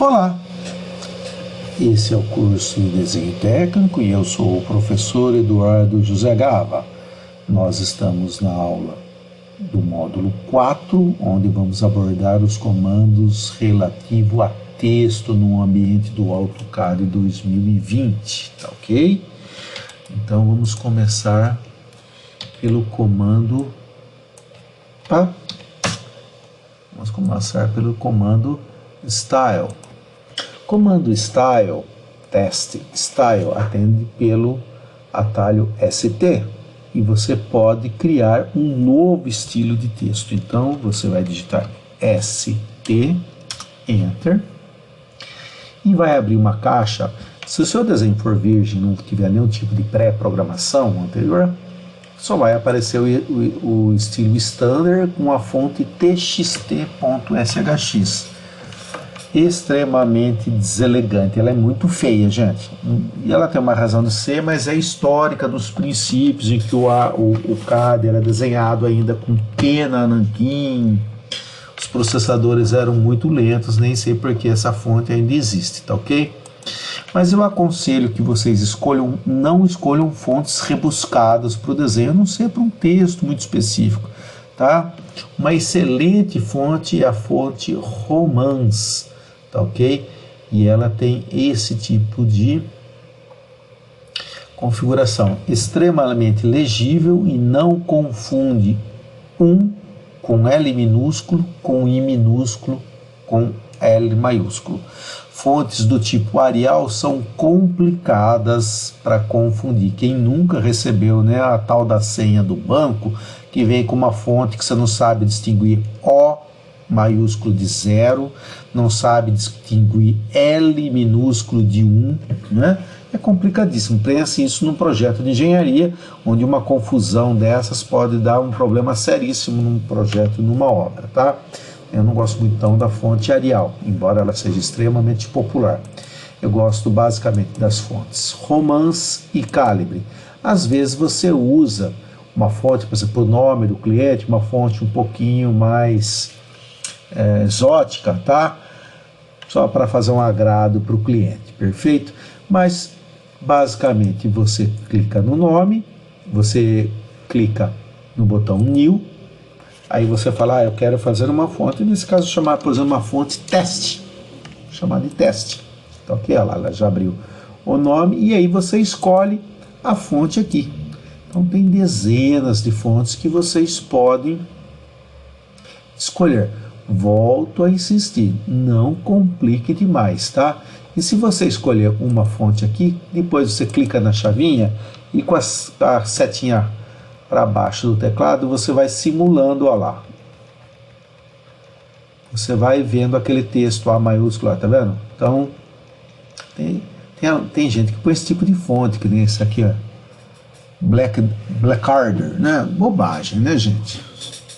Olá, esse é o curso de Desenho Técnico e eu sou o professor Eduardo José Gava. Nós estamos na aula do módulo 4, onde vamos abordar os comandos relativos a texto no ambiente do AutoCAD 2020, tá ok? Então vamos começar pelo comando Style. Comando Style, teste Style, atende pelo atalho ST e você pode criar um novo estilo de texto. Então você vai digitar ST, Enter, e vai abrir uma caixa. Se o seu desenho for virgem, não tiver nenhum tipo de pré-programação anterior, só vai aparecer o estilo Standard com a fonte txt.sgx. Extremamente deselegante, ela é muito feia, gente. E ela tem uma razão de ser, mas é histórica dos princípios em que o CAD era desenhado ainda com pena nanquim. Os processadores eram muito lentos, nem sei porque essa fonte ainda existe, tá ok? Mas eu aconselho que vocês não escolham fontes rebuscadas para o desenho, a não ser para um texto muito específico, tá? Uma excelente fonte é a fonte Romance, tá ok? E ela tem esse tipo de configuração, extremamente legível e não confunde com L minúsculo, com I minúsculo, com L maiúsculo. Fontes do tipo Arial são complicadas para confundir. Quem nunca recebeu, né, a tal da senha do banco, que vem com uma fonte que você não sabe distinguir O maiúsculo de 0, não sabe distinguir L minúsculo de 1, né? É complicadíssimo. Pense isso num projeto de engenharia, onde uma confusão dessas pode dar um problema seríssimo num projeto, numa obra, tá? Eu não gosto muito então da fonte Arial, embora ela seja extremamente popular. Eu gosto basicamente das fontes Romance e Calibre. Às vezes você usa uma fonte, por exemplo, o nome do cliente, uma fonte um pouquinho mais exótica, tá? Só para fazer um agrado para o cliente, perfeito? Mas basicamente você clica no nome, você clica no botão New. Aí você fala, eu quero fazer uma fonte, nesse caso chamar, por exemplo, uma fonte teste, chamar de teste. Então aqui ela já abriu o nome e aí você escolhe a fonte aqui. Então tem dezenas de fontes que vocês podem escolher. Volto a insistir, não complique demais, tá? E se você escolher uma fonte aqui, depois você clica na chavinha e com a setinha para baixo do teclado, você vai simulando, olha lá. Você vai vendo aquele texto A maiúsculo, tá vendo? Então, tem gente que põe esse tipo de fonte, que nem esse aqui, ó. Blackadder, né? Bobagem, né, gente?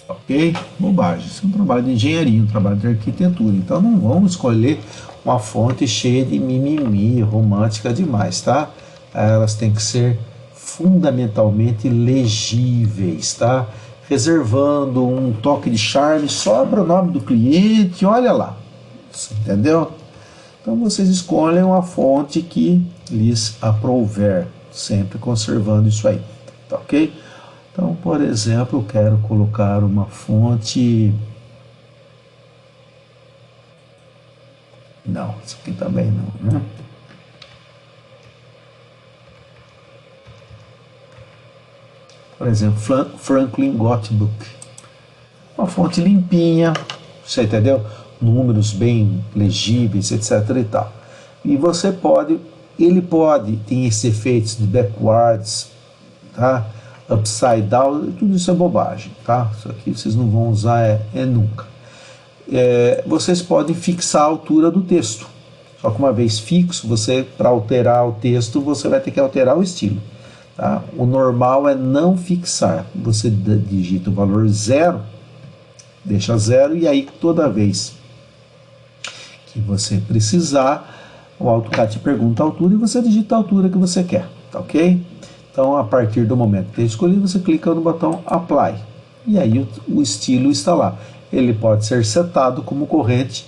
Ok? Bobagem. Isso é um trabalho de engenharia, um trabalho de arquitetura. Então, não vamos escolher uma fonte cheia de mimimi, romântica demais, tá? Elas têm que ser fundamentalmente legíveis, tá? Reservando um toque de charme só para o nome do cliente, olha lá, entendeu? Então vocês escolhem uma fonte que lhes aprouver, sempre conservando isso aí, tá ok? Então, por exemplo, eu quero colocar uma fonte, não, isso aqui também não, né? Por exemplo, Franklin Gothic, uma fonte limpinha, você entendeu? Números bem legíveis, etc. e tal. E você tem esses efeitos de backwards, tá? Upside down, tudo isso é bobagem, tá? Isso aqui vocês não vão usar nunca. Vocês podem fixar a altura do texto. Só que uma vez fixo, para alterar o texto, você vai ter que alterar o estilo. Tá? O normal é não fixar. Você digita o valor 0, deixa 0 e aí toda vez que você precisar, o AutoCAD te pergunta a altura e você digita a altura que você quer, tá ok? Então a partir do momento que você escolher, você clica no botão Apply e aí o estilo está lá. Ele pode ser setado como corrente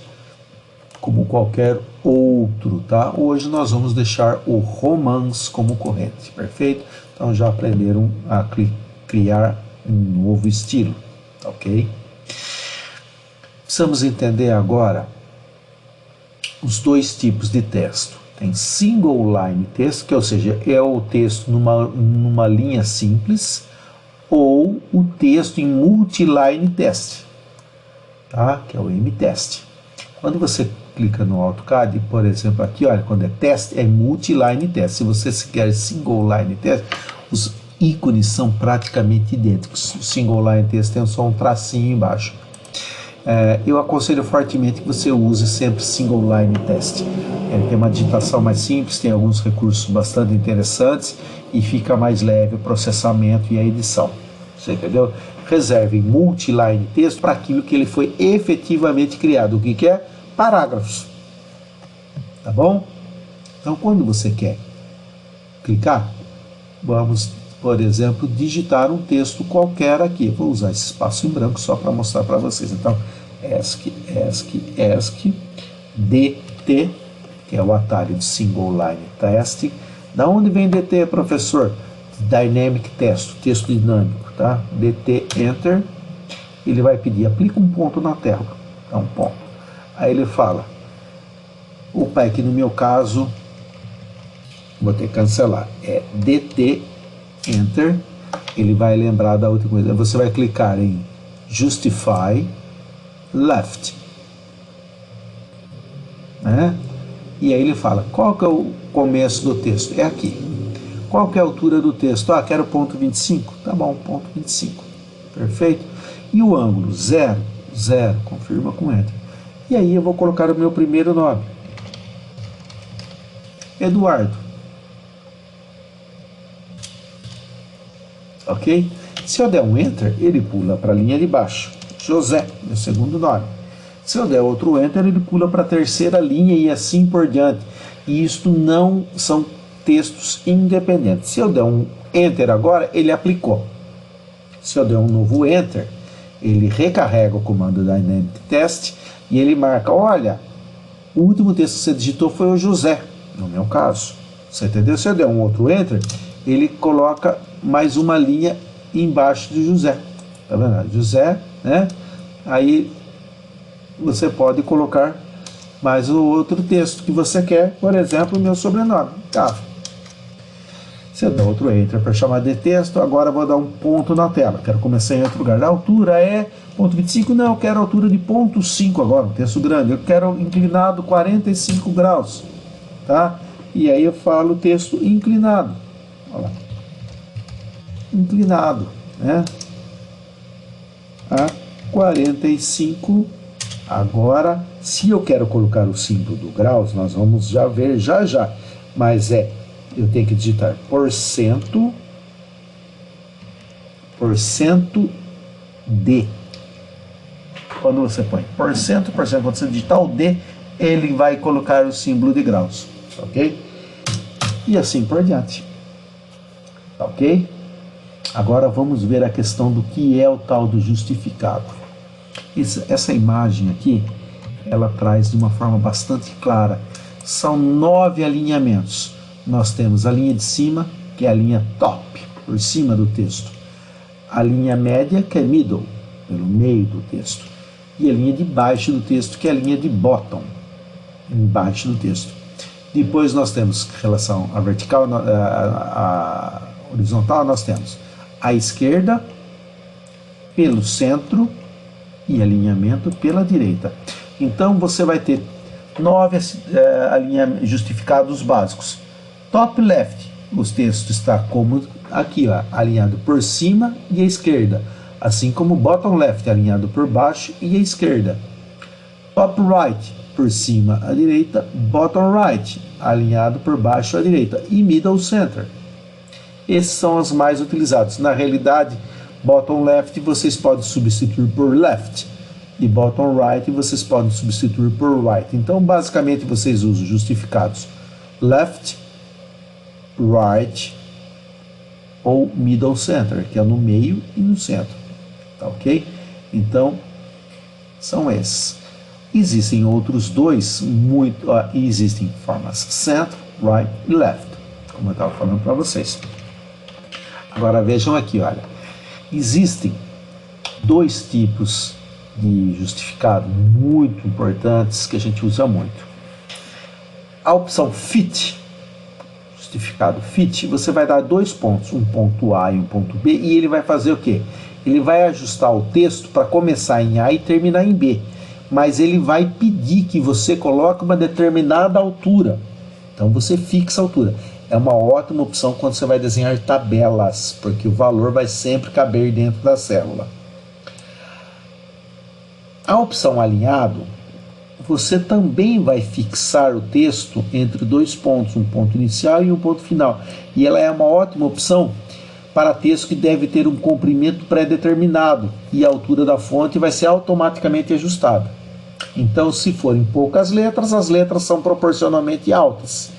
como qualquer outro, tá? Hoje nós vamos deixar o romance como corrente, perfeito? Então já aprenderam a criar um novo estilo, ok? Precisamos entender agora os dois tipos de texto. Tem single line texto, que ou seja, é o texto numa linha simples, ou o texto em multiline test, tá? Que é o M-test. Quando você clica no AutoCAD, por exemplo, aqui, olha, quando é teste, é multiline test. Se você quer single line test, os ícones são praticamente idênticos. O single line test tem só um tracinho embaixo. Eu aconselho fortemente que você use sempre single line test. Ele tem uma digitação mais simples, tem alguns recursos bastante interessantes e fica mais leve o processamento e a edição. Você entendeu? Reserve multiline texto para aquilo que ele foi efetivamente criado. O que é? Parágrafos. Tá bom? Então, quando você quer clicar, vamos, por exemplo, digitar um texto qualquer aqui. Eu vou usar esse espaço em branco só para mostrar para vocês. Então, ESC, DT, que é o atalho de Single Line Test. Da onde vem DT, professor? Dynamic Test, texto dinâmico, tá? DT, Enter. Ele vai pedir, aplica um ponto na tela. Dá um ponto. Aí ele fala, opa, aqui no meu caso, vou ter que cancelar. É DT, Enter. Ele vai lembrar da outra coisa. Você vai clicar em Justify Left, né? E aí ele fala, qual que é o começo do texto? É aqui. Qual que é a altura do texto? Ah, quero ponto 25. Tá bom, ponto 25. Perfeito. E o ângulo? 0, 0. Confirma com Enter. E aí eu vou colocar o meu primeiro nome. Eduardo. Ok? Se eu der um Enter, ele pula para a linha de baixo. José, meu segundo nome. Se eu der outro Enter, ele pula para a terceira linha e assim por diante. E isto não são textos independentes. Se eu der um Enter agora, ele aplicou. Se eu der um novo Enter, ele recarrega o comando Dynamic Test e ele marca, olha, o último texto que você digitou foi o José, no meu caso. Você entendeu? Se eu der um outro Enter, ele coloca mais uma linha embaixo de José. Tá vendo? José, né? Aí você pode colocar mais o outro texto que você quer, por exemplo, o meu sobrenome, tá? Se eu der outro Enter para chamar de texto, agora eu vou dar um ponto na tela. Quero começar em outro lugar. A altura é ponto 25, não, eu quero a altura de ponto 5 agora, um texto grande. Eu quero inclinado 45 graus, tá? E aí eu falo texto inclinado. Olha lá. Inclinado, né? A 45. Agora, se eu quero colocar o símbolo do graus, nós vamos já ver já. Mas eu tenho que digitar porcento D. Quando você põe porcento, quando você digitar o D, ele vai colocar o símbolo de graus, ok? E assim por diante, ok? Agora vamos ver a questão do que é o tal do justificado. Essa imagem aqui, ela traz de uma forma bastante clara. São 9 alinhamentos. Nós temos a linha de cima, que é a linha top, por cima do texto. A linha média, que é middle, pelo meio do texto. E a linha de baixo do texto, que é a linha de bottom, embaixo do texto. Depois nós temos relação à vertical, a horizontal, nós temos a esquerda pelo centro e alinhamento pela direita. Então você vai ter 9 justificados básicos. Top left, os textos está como aqui, ó, alinhado por cima e a esquerda, assim como bottom left alinhado por baixo e a esquerda. Top right, por cima à direita, bottom right alinhado por baixo à direita e middle center. Esses são os mais utilizados. Na realidade, bottom left vocês podem substituir por left e bottom right vocês podem substituir por right. Então, basicamente, vocês usam justificados left, right ou middle center, que é no meio e no centro, tá ok? Então, são esses. Existem outros dois, e existem formas center, right e left, como eu estava falando para vocês. Agora vejam aqui, olha, existem dois tipos de justificado muito importantes que a gente usa muito. A opção fit, justificado fit, você vai dar dois pontos, um ponto A e um ponto B, e ele vai fazer o quê? Ele vai ajustar o texto para começar em A e terminar em B, mas ele vai pedir que você coloque uma determinada altura. Então você fixa a altura. É uma ótima opção quando você vai desenhar tabelas, porque o valor vai sempre caber dentro da célula. A opção alinhado, você também vai fixar o texto entre dois pontos, um ponto inicial e um ponto final. E ela é uma ótima opção para texto que deve ter um comprimento pré-determinado e a altura da fonte vai ser automaticamente ajustada. Então, se forem poucas letras, as letras são proporcionalmente altas.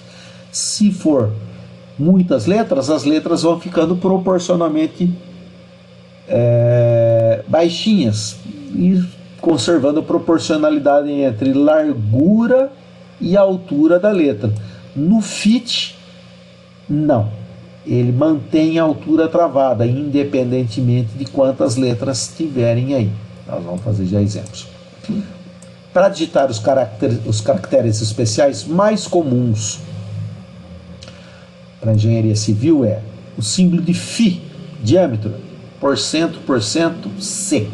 Se for muitas letras, as letras vão ficando proporcionalmente baixinhas e conservando a proporcionalidade entre largura e altura da letra. No fit, não. Ele mantém a altura travada, independentemente de quantas letras tiverem aí. Nós vamos fazer já exemplos. Para digitar os caracteres especiais mais comuns para engenharia civil é o símbolo de φ, diâmetro, %, C.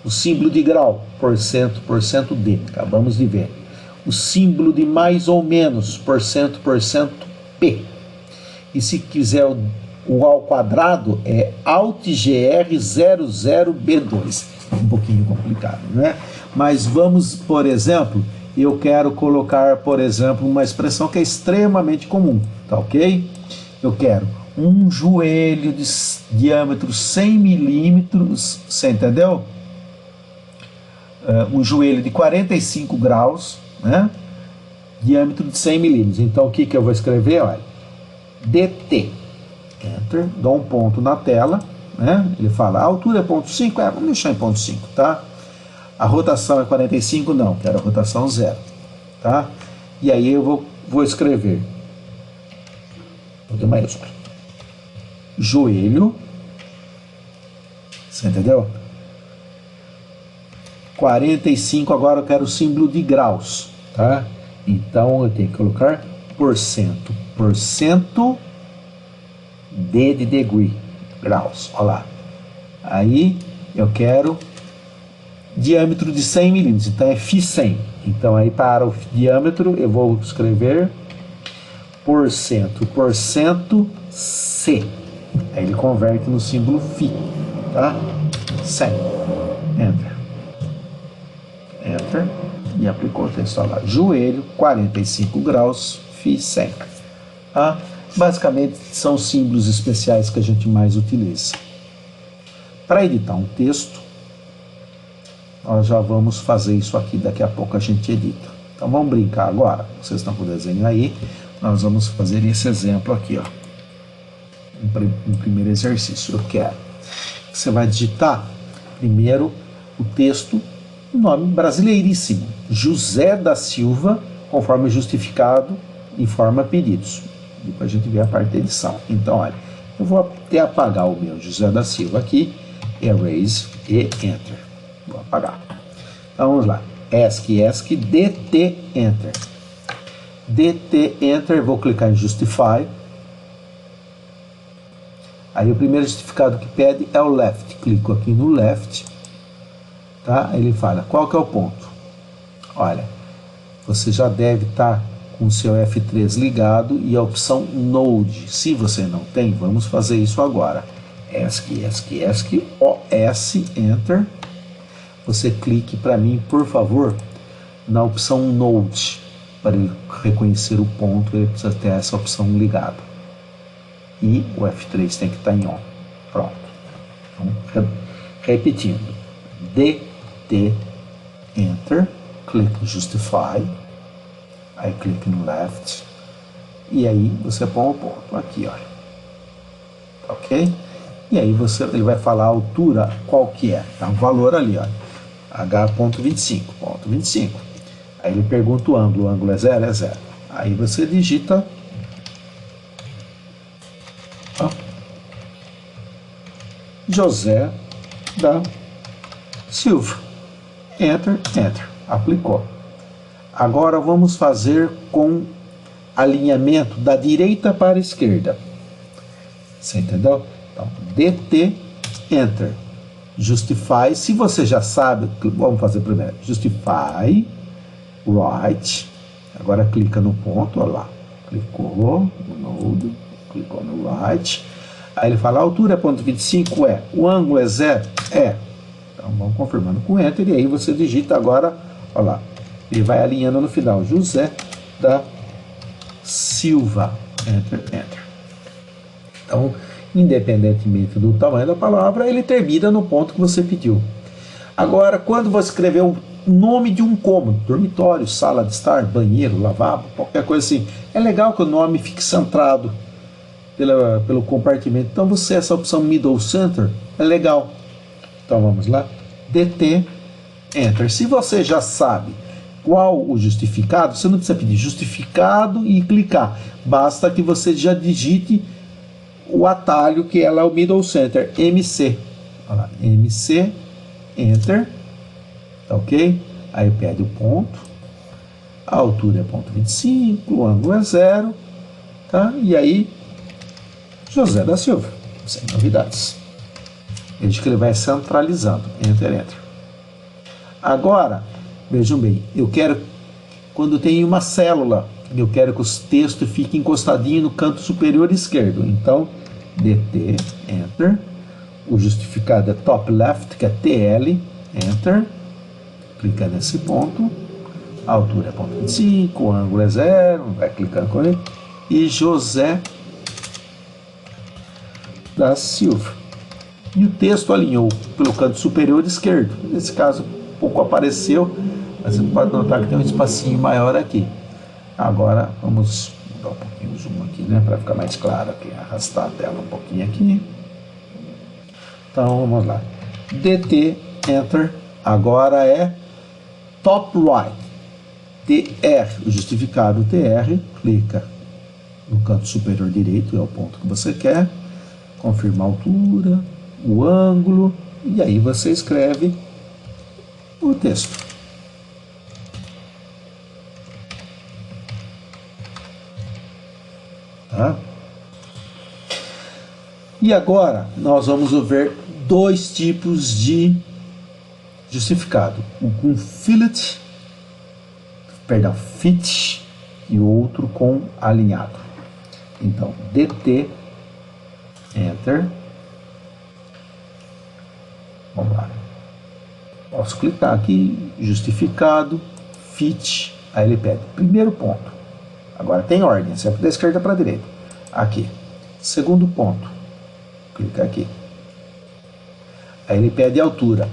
O símbolo de grau, %, D. Acabamos de ver. O símbolo de mais ou menos, %, P. E se quiser o ao quadrado, é AltGR00B2. Um pouquinho complicado, né? Mas vamos, por exemplo, eu quero colocar, por exemplo, uma expressão que é extremamente comum, tá ok? Eu quero um joelho de diâmetro 100 milímetros, você entendeu? Um joelho de 45 graus, né? Diâmetro de 100 milímetros. Então, o que eu vou escrever? Olha, DT. Enter, dou um ponto na tela, né? Ele fala, a altura é 0,5? Vamos deixar em 0,5, tá? A rotação é 45? Não, quero a rotação 0, tá? E aí eu vou escrever, tudo maiúsculo, joelho, você entendeu? 45, agora eu quero o símbolo de graus, tá? Então eu tenho que colocar %, D de degree, graus, olha lá. Aí eu quero diâmetro de 100 milímetros, então é φ100. Então aí para o diâmetro eu vou escrever %, C. Aí ele converte no símbolo φ, tá? 100. Enter. Enter. E aplicou o texto lá. Joelho, 45 graus, φ100. Tá? Basicamente são símbolos especiais que a gente mais utiliza. Para editar um texto, nós já vamos fazer isso aqui, daqui a pouco a gente edita. Então vamos brincar agora, vocês estão com o desenho aí, nós vamos fazer esse exemplo aqui, ó. Um primeiro exercício, eu quero que você vai digitar primeiro o texto, um nome brasileiríssimo, José da Silva, conforme justificado, informa pedidos. Depois a gente vê a parte da edição. Então, olha, eu vou até apagar o meu José da Silva aqui, erase e enter. Vou apagar. Então vamos lá. ESC, DT, enter. DT, enter, vou clicar em justify. Aí o primeiro justificado que pede é o left. Clico aqui no left. Tá? Ele fala, qual que é o ponto? Olha, você já deve estar com o seu F3 ligado e a opção Node. Se você não tem, vamos fazer isso agora. ESC, OS, enter. Você clique para mim, por favor, na opção Node. Para ele reconhecer o ponto, ele precisa ter essa opção ligada. E o F3 tem que estar em ON. Pronto. Então, repetindo. DT, enter. Clique em Justify. Aí clique no Left. E aí você põe o ponto aqui, olha. Ok? E aí ele vai falar a altura, qual que é. Tá um valor ali, olha. H.25. ponto 25. Aí ele pergunta o ângulo é 0? É 0. Aí você digita José da Silva. Enter, enter. Aplicou. Agora vamos fazer com alinhamento da direita para a esquerda. Você entendeu? Então, DT, enter. Justify, se você já sabe, vamos fazer primeiro. Justify, right. Agora clica no ponto, olha lá. Clicou no node, clicou no right. Aí ele fala, a altura é ponto 25, é. O ângulo é 0? É. Então vamos confirmando com enter, e aí você digita agora, olha lá. Ele vai alinhando no final, José da Silva. Enter, enter. Então, independentemente do tamanho da palavra, ele termina no ponto que você pediu. Agora, quando você escrever o nome de um cômodo, dormitório, sala de estar, banheiro, lavabo, qualquer coisa assim, é legal que o nome fique centrado pelo compartimento. Então, essa opção Middle Center é legal. Então, vamos lá. DT, Enter. Se você já sabe qual o justificado, você não precisa pedir justificado e clicar. Basta que você já digite o atalho que é lá o Middle Center, MC. Olha lá, MC, Enter. Tá ok? Aí pede o ponto. A altura é ponto 25, o ângulo é 0. Tá? E aí, José da Silva. Sem novidades. Veja que ele vai centralizando. Enter, Enter. Agora, vejam bem, eu quero, quando tem uma célula, eu quero que os textos fiquem encostadinhos no canto superior esquerdo. Então, DT, Enter. O justificado é top left, que é TL, Enter. Clica nesse ponto. A altura é ponto 25, o ângulo é 0, vai clicando com ele. E José da Silva. E o texto alinhou pelo canto superior esquerdo. Nesse caso, pouco apareceu, mas você pode notar que tem um espacinho maior aqui. Agora, vamos mudar um pouquinho o zoom aqui, né, para ficar mais claro aqui. Arrastar a tela um pouquinho aqui. Então, vamos lá. DT, Enter. Agora é top right. TR, o justificado TR. Clica no canto superior direito, é o ponto que você quer. Confirma a altura, o ângulo, e aí você escreve o texto. Tá? E agora nós vamos ver dois tipos de justificado. Um com fit e outro com alinhado. Então, DT, Enter. Vamos lá. Posso clicar aqui, justificado, fit, aí ele pede primeiro ponto. Agora tem ordem, sempre da esquerda para a direita. Aqui. Segundo ponto. Clica aqui. Aí ele pede a altura.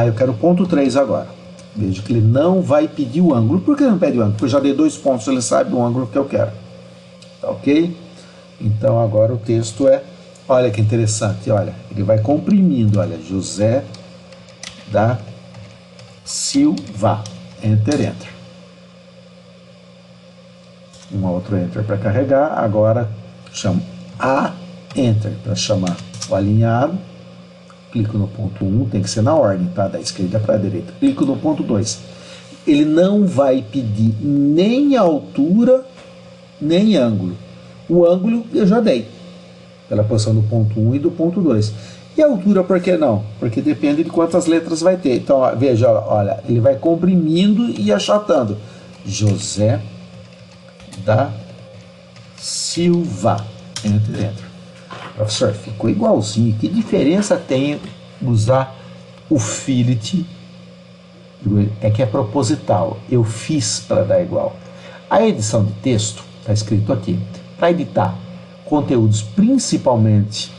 Eu quero ponto 3 agora. Veja que ele não vai pedir o ângulo. Por que ele não pede o ângulo? Porque eu já dei 2 pontos, ele sabe o ângulo que eu quero. Tá ok? Então agora o texto é, olha que interessante, olha, ele vai comprimindo, olha, José da Silva. Enter, Enter. Um outro Enter para carregar. Agora chamo a Enter para chamar o alinhado. Clico no ponto 1, tem que ser na ordem, tá? Da esquerda para a direita. Clico no ponto 2. Ele não vai pedir nem altura, nem ângulo. O ângulo eu já dei, pela posição do ponto 1 e do ponto 2. E a altura, por que não? Porque depende de quantas letras vai ter. Então, veja, olha, ele vai comprimindo e achatando. José da Silva. Enter, enter. Professor, ficou igualzinho. Que diferença tem usar o fillet? É que é proposital. Eu fiz para dar igual. A edição de texto, está escrito aqui, para editar conteúdos, principalmente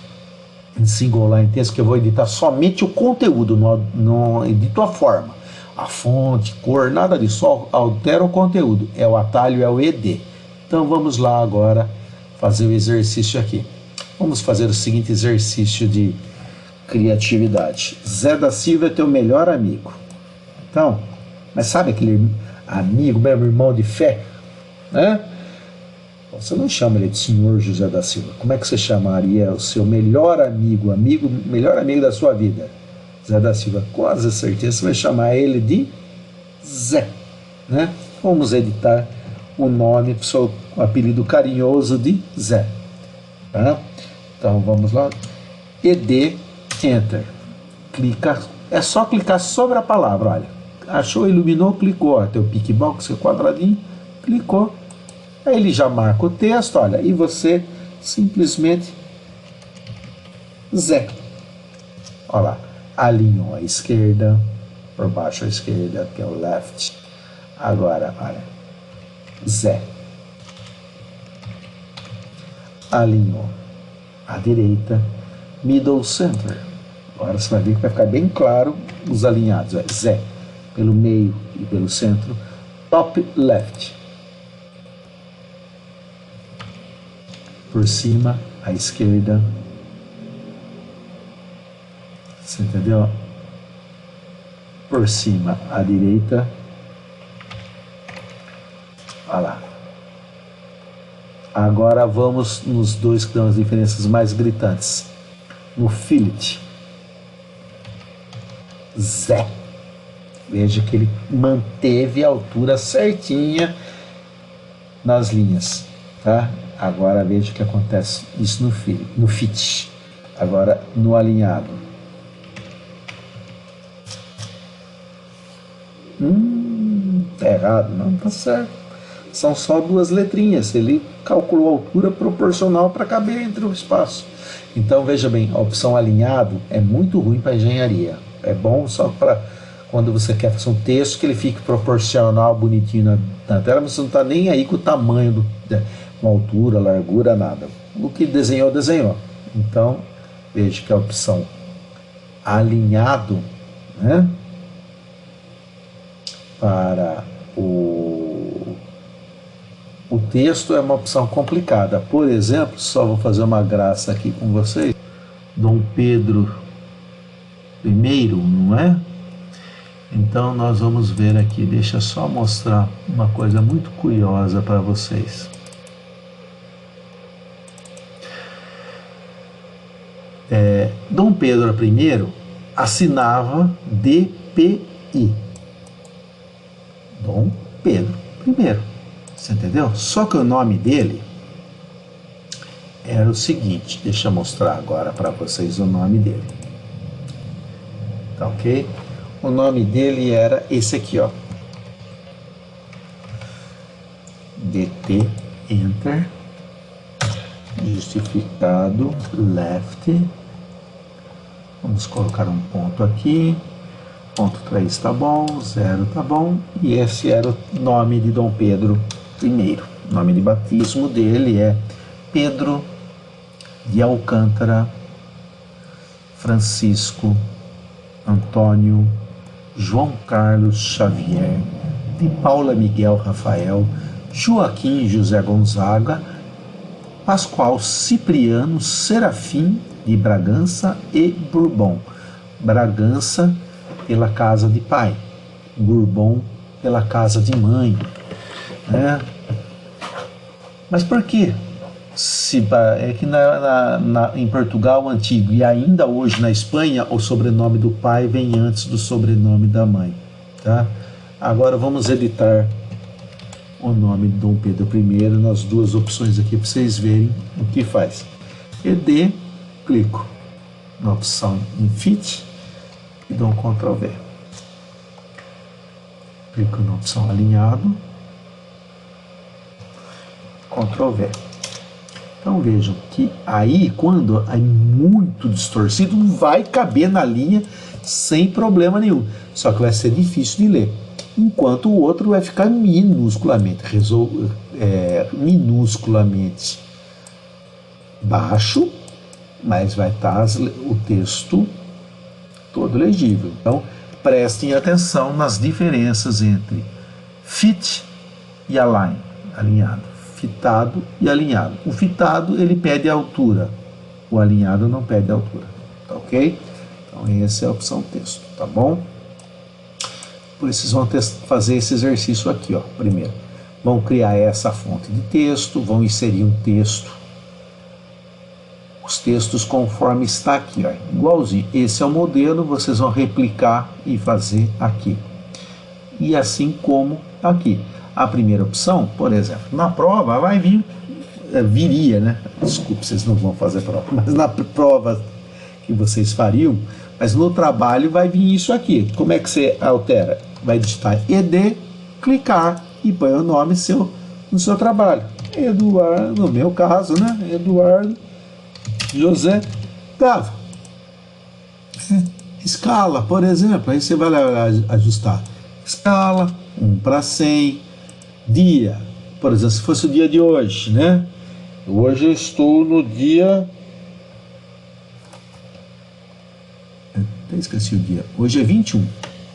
em single line texto, que eu vou editar somente o conteúdo, não edito a forma, a fonte, cor, nada disso, só altero o conteúdo. É o atalho, é o ED. Então vamos lá agora fazer o exercício aqui. Vamos fazer o seguinte exercício de criatividade. Zé da Silva é teu melhor amigo. Então, Mas sabe aquele amigo, meu irmão de fé, né? Você não chama ele de senhor José da Silva. Como é que você chamaria o seu melhor amigo, melhor amigo da sua vida? Zé da Silva. Com quase certeza você vai chamar ele de Zé, né? Vamos editar o nome, o apelido carinhoso de Zé. Tá? Então vamos lá. ED, Enter. Clica, é só clicar sobre a palavra, olha. Achou, iluminou, clicou. Ó, tem o pickbox, seu quadradinho, clicou. Aí ele já marca o texto, olha, e você simplesmente Zé. Olha lá, alinhou à esquerda, por baixo à esquerda, que é o left. Agora, olha, Zé. Alinhou à direita, middle center. Agora você vai ver que vai ficar bem claro os alinhados. É Zé, pelo meio e pelo centro, top left. Por cima, à esquerda. Você entendeu? Por cima, à direita. Olha lá. Agora vamos nos dois que dão as diferenças mais gritantes. No fillet. Zé. Veja que ele manteve a altura certinha nas linhas, tá? Agora veja o que acontece isso no fit. Agora no alinhado. Tá errado, não tá certo. São só duas letrinhas. Ele calculou a altura proporcional para caber entre o espaço. Então veja bem, a opção alinhado é muito ruim para engenharia. É bom só para quando você quer fazer um texto que ele fique proporcional, bonitinho na tela, mas você não está nem aí com o tamanho com altura, largura, nada. O que desenhou, desenhou. Então, veja que a opção alinhado, né, para o texto é uma opção complicada. Por exemplo, só vou fazer uma graça aqui com vocês. Dom Pedro I, não é? Então nós vamos ver aqui, deixa eu só mostrar uma coisa muito curiosa para vocês. Dom Pedro I assinava DPI. Dom Pedro I. Você entendeu? Só que o nome dele era o seguinte, deixa eu mostrar agora para vocês o nome dele. Tá ok? O nome dele era esse aqui, ó. DT, Enter, justificado, left. Vamos colocar um ponto aqui. Ponto 3 tá bom, 0 tá bom. E esse era o nome de Dom Pedro I. O nome de batismo dele é Pedro de Alcântara Francisco Antônio João Carlos Xavier de Paula Miguel Rafael Joaquim José Gonzaga Pascoal Cipriano Serafim de Bragança e Bourbon. Bragança pela casa de pai, Bourbon pela casa de mãe, né? Mas por quê? É que em Portugal antigo e ainda hoje na Espanha, o sobrenome do pai vem antes do sobrenome da mãe, tá? Agora vamos editar o nome de Dom Pedro I nas duas opções aqui para vocês verem o que faz. ED, clico na opção em Fit e dou um Ctrl V. Clico na opção alinhado, Ctrl V. Então vejam que aí, quando é muito distorcido, vai caber na linha sem problema nenhum. Só que vai ser difícil de ler. Enquanto o outro vai ficar minusculamente baixo, mas vai estar o texto todo legível. Então prestem atenção nas diferenças entre fit e align, alinhado. Fitado e alinhado. O fitado ele pede a altura, o alinhado não pede a altura, tá ok? Então essa é a opção texto, tá bom? Por isso vocês vão fazer esse exercício aqui, ó. Primeiro, vão criar essa fonte de texto, vão inserir um texto, os textos conforme está aqui, ó, igualzinho. Esse é o modelo, vocês vão replicar e fazer aqui. E assim como aqui. A primeira opção, por exemplo, na prova vai vir, viria, né? Desculpe, vocês não vão fazer prova, mas na prova que vocês fariam, mas no trabalho vai vir isso aqui. Como é que você altera? Vai digitar ED, clicar e põe o nome seu no seu trabalho. Eduardo, no meu caso, né? Eduardo José Gava. Escala, por exemplo, aí você vai lá ajustar. Escala, 1/100. Dia, por exemplo, se fosse o dia de hoje, né? Hoje eu estou no dia... Até esqueci o dia. Hoje é 21,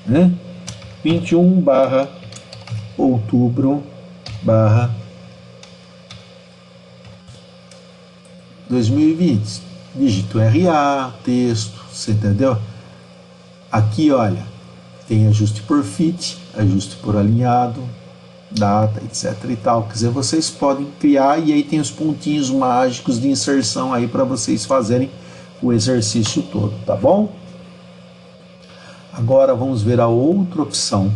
né? 21/outubro/2020. Dígito RA, texto, você entendeu? Aqui, olha, tem ajuste por fit, ajuste por alinhado, data, etc e tal. Quer dizer, vocês podem criar e aí tem os pontinhos mágicos de inserção aí para vocês fazerem o exercício todo, tá bom? Agora vamos ver a outra opção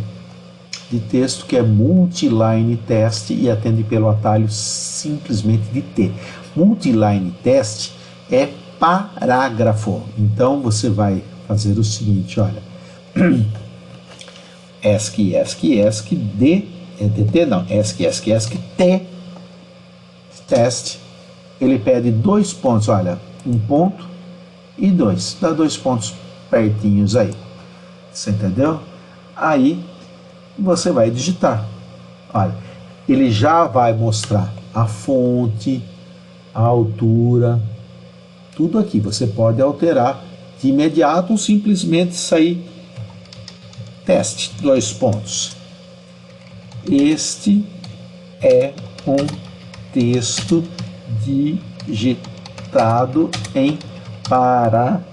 de texto, que é Multiline Test e atende pelo atalho simplesmente de T. Multiline Test é parágrafo. Então você vai fazer o seguinte, olha, ESC, D, DT não, ESC, T, teste, ele pede 2 pontos, olha, 1 ponto e 2, dá 2 pontos pertinhos aí, você entendeu? Aí você vai digitar, olha, ele já vai mostrar a fonte, a altura, tudo aqui, você pode alterar de imediato ou simplesmente sair, teste, 2 pontos. Este é um texto digitado em parágrafos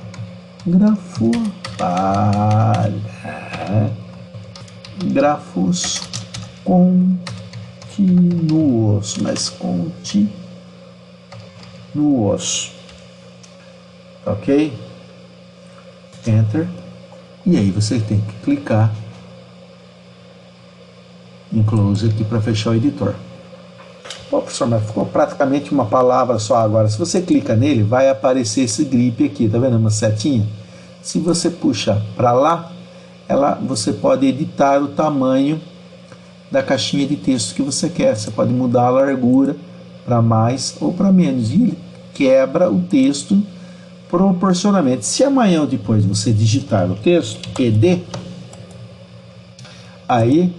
contínuos, mas contínuos, ok? Enter, e aí você tem que clicar em close aqui para fechar o editor. Pô, professor, mas ficou praticamente uma palavra só agora. Se você clica nele, vai aparecer esse grip aqui, tá vendo? Uma setinha. Se você puxar para lá, você pode editar o tamanho da caixinha de texto que você quer. Você pode mudar a largura para mais ou para menos. E ele quebra o texto proporcionalmente. Se amanhã ou depois você digitar o texto, ED, aí,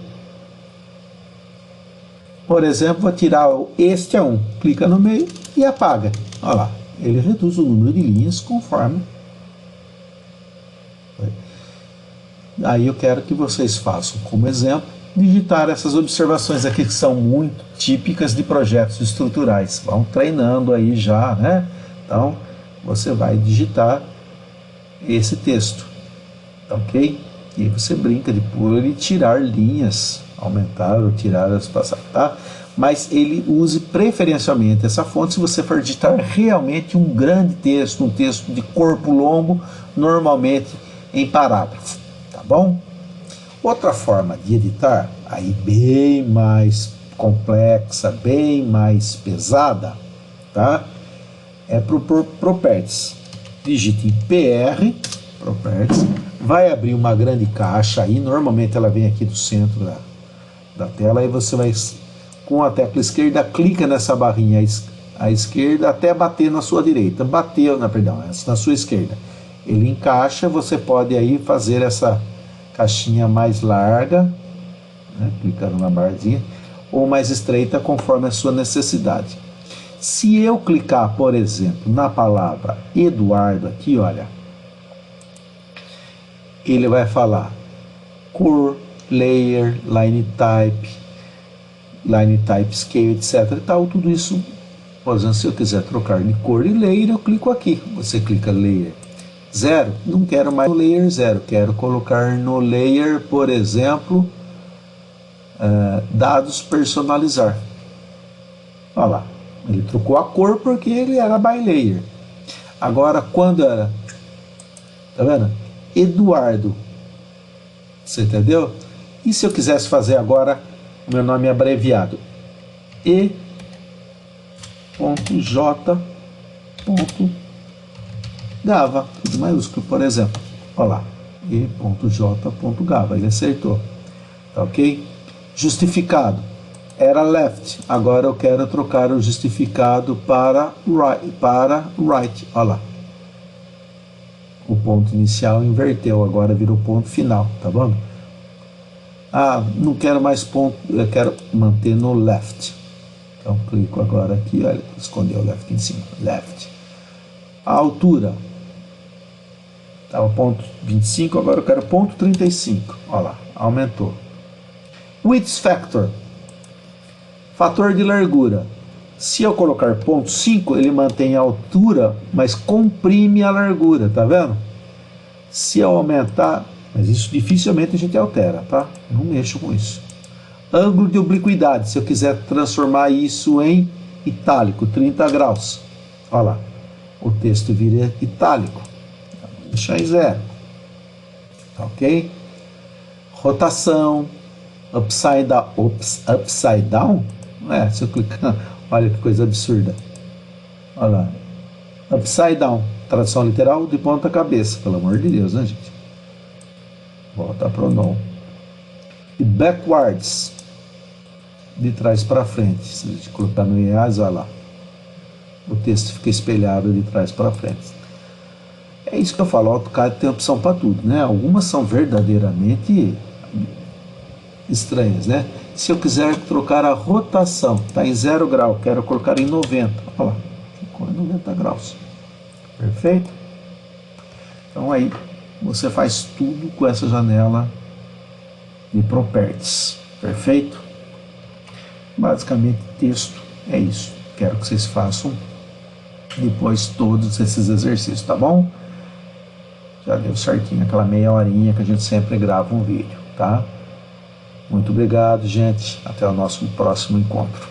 por exemplo, vou tirar o este é 1, clica no meio e apaga. Olha lá, ele reduz o número de linhas conforme. Aí eu quero que vocês façam, como exemplo, digitar essas observações aqui que são muito típicas de projetos estruturais. Vão treinando aí já, né? Então, você vai digitar esse texto, ok? E aí você brinca de pôr e tirar linhas, aumentar ou tirar as passadas, tá? Mas ele use preferencialmente essa fonte se você for digitar realmente um grande texto, um texto de corpo longo, normalmente em parágrafo, tá bom? Outra forma de editar, aí bem mais complexa, bem mais pesada, tá? É pro Properties. Digite em PR, Properties, vai abrir uma grande caixa aí, normalmente ela vem aqui do centro da tela, aí você vai, com a tecla esquerda, clica nessa barrinha à esquerda até bater na sua direita, na sua esquerda. Ele encaixa, você pode aí fazer essa caixinha mais larga, né, clicando na barzinha, ou mais estreita conforme a sua necessidade. Se eu clicar, por exemplo, na palavra Eduardo aqui, olha, ele vai falar cor, layer, line type, scale, etc e tal, tudo isso, por exemplo, se eu quiser trocar de cor e layer, eu clico aqui, você clica layer, 0, não quero mais no layer 0, quero colocar no layer, por exemplo, dados personalizar. Olha lá, ele trocou a cor porque ele era by layer. Agora, quando era, tá vendo? Eduardo, você entendeu? E se eu quisesse fazer agora o meu nome abreviado? E.j.gava, tudo maiúsculo, por exemplo. Olha lá, e.j.gava, ele acertou. Tá ok? Justificado. Era left, agora eu quero trocar o justificado para right. Olha lá. O ponto inicial inverteu, agora virou ponto final, tá bom? Ah, não quero mais ponto, eu quero manter no left. Então clico agora aqui, olha, escondeu o left em cima, left. A altura, estava ponto 25, agora eu quero ponto 35, olha lá, aumentou. Width factor, fator de largura. Se eu colocar ponto 5, ele mantém a altura, mas comprime a largura, tá vendo? Se eu aumentar, mas isso dificilmente a gente altera, tá? Não mexo com isso. Ângulo de obliquidade, se eu quiser transformar isso em itálico, 30 graus. Olha lá, o texto vira itálico. Vou deixar em 0. Tá ok? Rotação, upside down? Se eu clicar, olha que coisa absurda. Olha lá, upside down, tradução literal, de ponta cabeça, pelo amor de Deus, né, gente? Volta para o não. E backwards, de trás para frente. Se a gente colocar no IAS, olha lá, o texto fica espelhado de trás para frente. É isso que eu falo, o AutoCAD tem opção para tudo, né? Algumas são verdadeiramente estranhas, né? Se eu quiser trocar a rotação, está em 0 grau, quero colocar em 90, olha lá, ficou em 90 graus. Perfeito? Então aí você faz tudo com essa janela de Properties. Perfeito? Basicamente, texto é isso. Quero que vocês façam depois todos esses exercícios, tá bom? Já deu certinho aquela meia horinha que a gente sempre grava um vídeo, tá? Muito obrigado, gente. Até o nosso próximo encontro.